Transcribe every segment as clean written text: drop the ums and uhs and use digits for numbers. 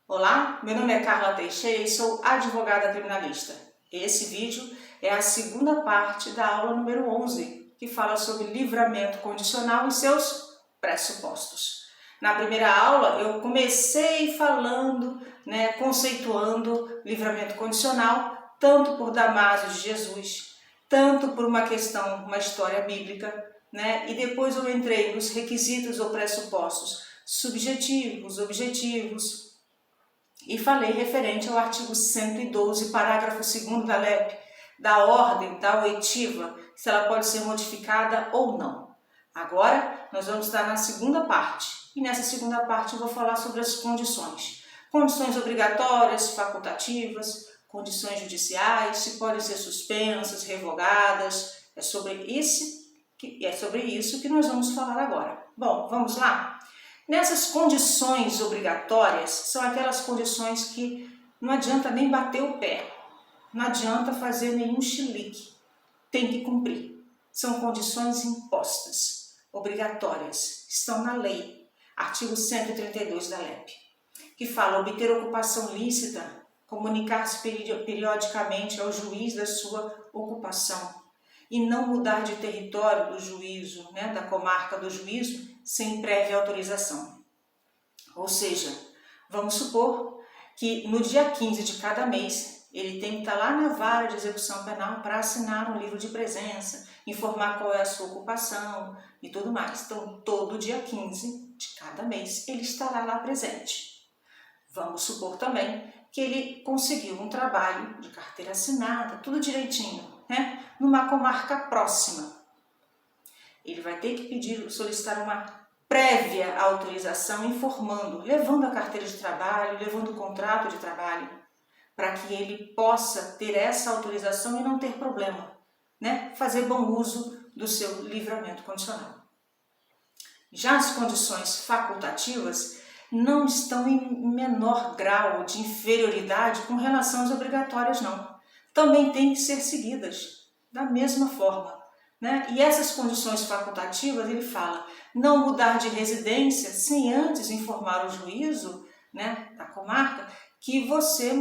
Olá, meu nome é Carla Teixeira e sou advogada criminalista. Esse vídeo é a segunda parte da aula número 11, que fala sobre livramento condicional e seus pressupostos. Na primeira aula eu comecei falando, conceituando livramento condicional, tanto por Damásio de Jesus, tanto por uma história bíblica, e depois eu entrei nos requisitos ou pressupostos subjetivos, objetivos, e falei referente ao artigo 112, parágrafo 2º da LEP, da ordem da oitiva, se ela pode ser modificada ou não. Agora, nós vamos estar na segunda parte, e nessa segunda parte eu vou falar sobre as condições. Condições obrigatórias, facultativas, condições judiciais, se podem ser suspensas, revogadas, é sobre isso que nós vamos falar agora. Bom, vamos lá? Nessas condições obrigatórias, são aquelas condições que não adianta nem bater o pé, não adianta fazer nenhum chilique, tem que cumprir. São condições impostas, obrigatórias, estão na lei, artigo 132 da LEP, que fala obter ocupação lícita, comunicar-se periodicamente ao juiz da sua ocupação e não mudar de território do juízo, da comarca do juízo, sem prévia autorização. Ou seja, vamos supor que no dia 15 de cada mês ele tem que estar lá na vara de execução penal para assinar um livro de presença, informar qual é a sua ocupação e tudo mais. Então, todo dia 15 de cada mês ele estará lá presente. Vamos supor também que ele conseguiu um trabalho de carteira assinada, tudo direitinho, numa comarca próxima. Ele vai ter que solicitar uma prévia autorização, informando, levando a carteira de trabalho, levando o contrato de trabalho, para que ele possa ter essa autorização e não ter problema, fazer bom uso do seu livramento condicional. Já as condições facultativas não estão em menor grau de inferioridade com relação às obrigatórias, não. Também têm que ser seguidas da mesma forma. E essas condições facultativas, ele fala, não mudar de residência sem antes informar o juízo, da comarca, que você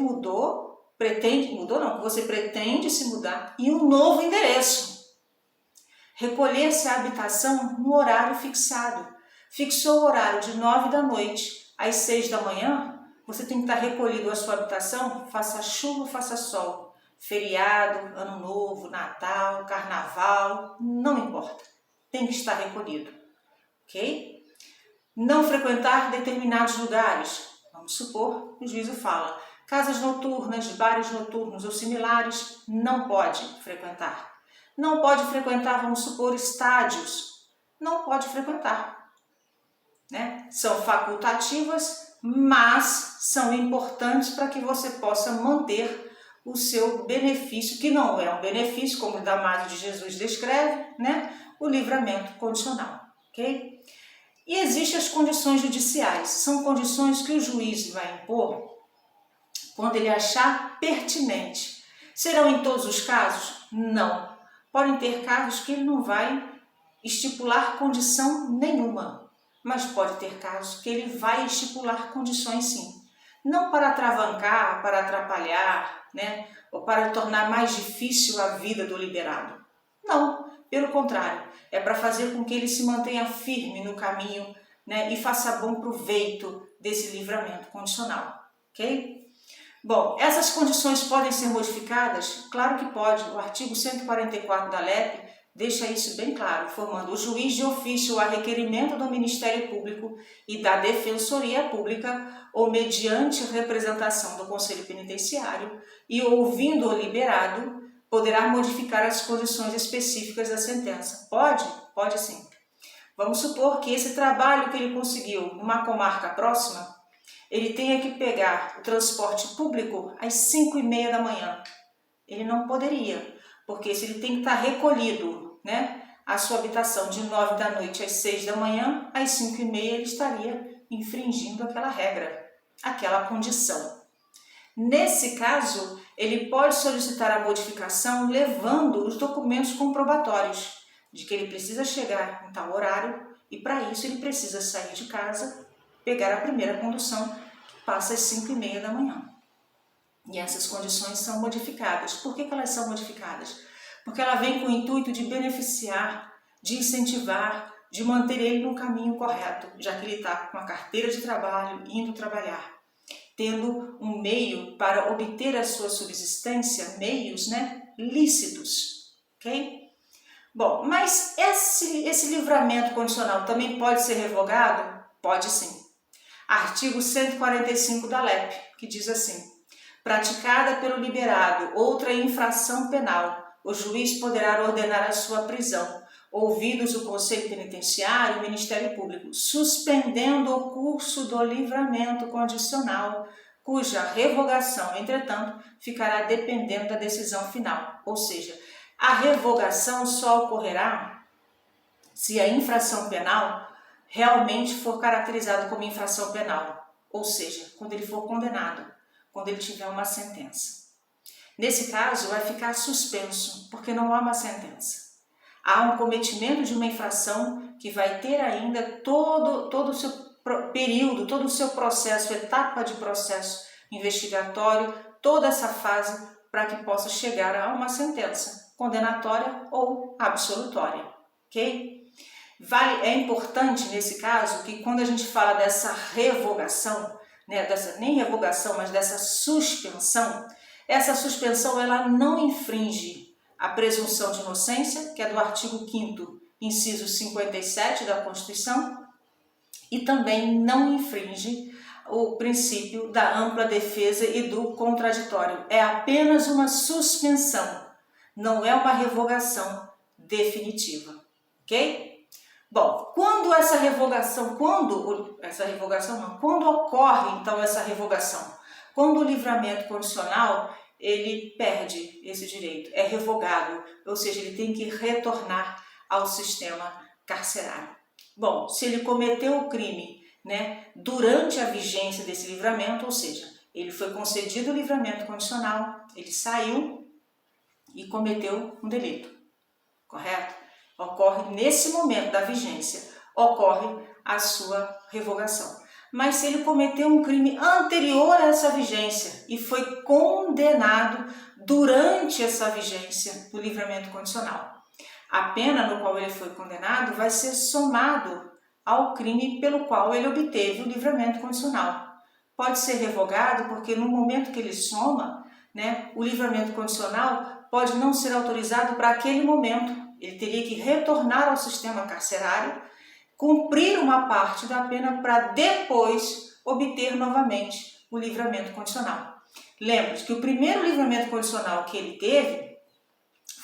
você pretende se mudar em um novo endereço. Recolher-se à habitação no horário fixado. Fixou o horário de 9 da noite às 6 da manhã, você tem que estar recolhido à sua habitação, faça chuva, faça sol. Feriado, Ano Novo, Natal, Carnaval, não importa, tem que estar recolhido, ok? Não frequentar determinados lugares, vamos supor que o juízo fala, casas noturnas, bares noturnos ou similares, não pode frequentar. Não pode frequentar, vamos supor, estádios, não pode frequentar. São facultativas, mas são importantes para que você possa manter o seu benefício, que não é um benefício, como o Damásio de Jesus descreve, o livramento condicional, ok? E existem as condições judiciais, são condições que o juiz vai impor quando ele achar pertinente. Serão em todos os casos? Não. Podem ter casos que ele não vai estipular condição nenhuma, mas pode ter casos que ele vai estipular condições sim. Não para atravancar, para atrapalhar, ou para tornar mais difícil a vida do liberado. Não, pelo contrário, é para fazer com que ele se mantenha firme no caminho, e faça bom proveito desse livramento condicional, ok? Bom, essas condições podem ser modificadas? Claro que pode. O artigo 144 da LEP deixa isso bem claro, informando o juiz de ofício a requerimento do Ministério Público e da Defensoria Pública ou mediante representação do Conselho Penitenciário e ouvindo o liberado, poderá modificar as condições específicas da sentença. Pode? Pode sim. Vamos supor que esse trabalho que ele conseguiu numa comarca próxima, ele tenha que pegar o transporte público às 5h30 da manhã. Ele não poderia, porque se ele tem que estar recolhido, a sua habitação de 9 da noite às 6 da manhã, às 5h30 ele estaria infringindo aquela regra, aquela condição. Nesse caso, ele pode solicitar a modificação levando os documentos comprobatórios de que ele precisa chegar em tal horário e para isso ele precisa sair de casa, pegar a primeira condução passa às 5h30 da manhã. E essas condições são modificadas. Por que elas são modificadas? Porque ela vem com o intuito de beneficiar, de incentivar, de manter ele no caminho correto, já que ele está com uma carteira de trabalho, indo trabalhar, tendo um meio para obter a sua subsistência, meios, lícitos, ok? Bom, mas esse livramento condicional também pode ser revogado? Pode sim. Artigo 145 da LEP, que diz assim: praticada pelo liberado outra infração penal, o juiz poderá ordenar a sua prisão, ouvidos o Conselho Penitenciário e o Ministério Público, suspendendo o curso do livramento condicional, cuja revogação, entretanto, ficará dependendo da decisão final. Ou seja, a revogação só ocorrerá se a infração penal realmente for caracterizada como infração penal, ou seja, quando ele for condenado, quando ele tiver uma sentença. Nesse caso, vai ficar suspenso, porque não há uma sentença. Há um cometimento de uma infração que vai ter ainda todo o seu período, todo o seu processo, etapa de processo investigatório, toda essa fase para que possa chegar a uma sentença condenatória ou absolutória, ok? É importante nesse caso que quando a gente fala dessa revogação, nem revogação, mas dessa suspensão, essa suspensão ela não infringe a presunção de inocência, que é do artigo 5º, inciso 57 da Constituição, e também não infringe o princípio da ampla defesa e do contraditório. É apenas uma suspensão, não é uma revogação definitiva, ok? Bom, quando ocorre então essa revogação? Quando o livramento condicional, ele perde esse direito, é revogado, ou seja, ele tem que retornar ao sistema carcerário. Bom, se ele cometeu o crime, durante a vigência desse livramento, ou seja, ele foi concedido o livramento condicional, ele saiu e cometeu um delito, correto? Ocorre nesse momento da vigência, ocorre a sua revogação. Mas se ele cometeu um crime anterior a essa vigência e foi condenado durante essa vigência do livramento condicional, a pena no qual ele foi condenado vai ser somado ao crime pelo qual ele obteve o livramento condicional. Pode ser revogado porque no momento que ele soma, o livramento condicional pode não ser autorizado para aquele momento. Ele teria que retornar ao sistema carcerário, cumprir uma parte da pena para depois obter novamente o livramento condicional. Lembre-se que o primeiro livramento condicional que ele teve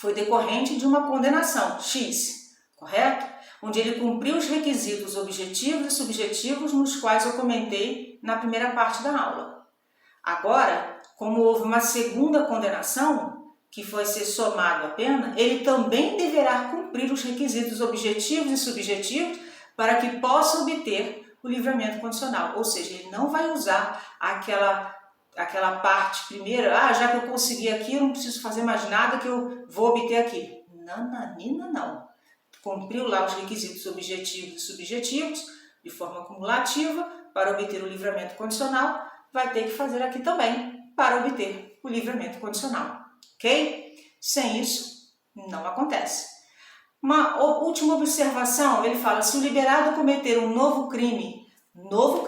foi decorrente de uma condenação X, correto? Onde ele cumpriu os requisitos objetivos e subjetivos nos quais eu comentei na primeira parte da aula. Agora, como houve uma segunda condenação, que foi ser somado a pena, ele também deverá cumprir os requisitos objetivos e subjetivos para que possa obter o livramento condicional. Ou seja, ele não vai usar aquela parte primeira, já que eu consegui aqui, eu não preciso fazer mais nada que eu vou obter aqui. Nananina, não. Cumpriu lá os requisitos objetivos e subjetivos de forma cumulativa para obter o livramento condicional, vai ter que fazer aqui também para obter o livramento condicional. Ok? Sem isso, não acontece. Uma última observação, ele fala, se o liberado cometer um novo crime, não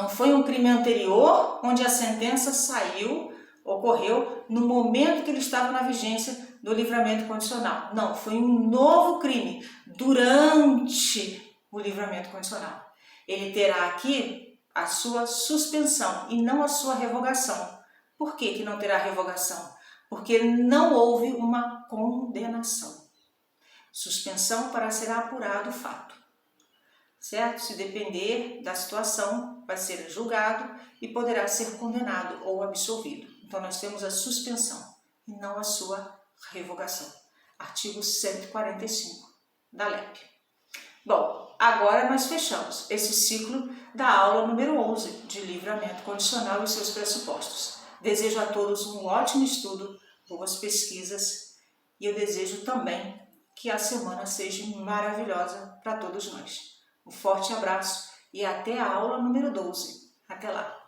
foi um crime anterior, onde a sentença ocorreu no momento que ele estava na vigência do livramento condicional. Não, foi um novo crime durante o livramento condicional. Ele terá aqui a sua suspensão e não a sua revogação. Por que não terá revogação? Porque não houve uma condenação. Suspensão para ser apurado o fato. Certo? Se depender da situação, vai ser julgado e poderá ser condenado ou absolvido. Então, nós temos a suspensão e não a sua revogação. Artigo 145 da LEP. Bom, agora nós fechamos esse ciclo da aula número 11 de livramento condicional e seus pressupostos. Desejo a todos um ótimo estudo, boas pesquisas e eu desejo também que a semana seja maravilhosa para todos nós. Um forte abraço e até a aula número 12. Até lá!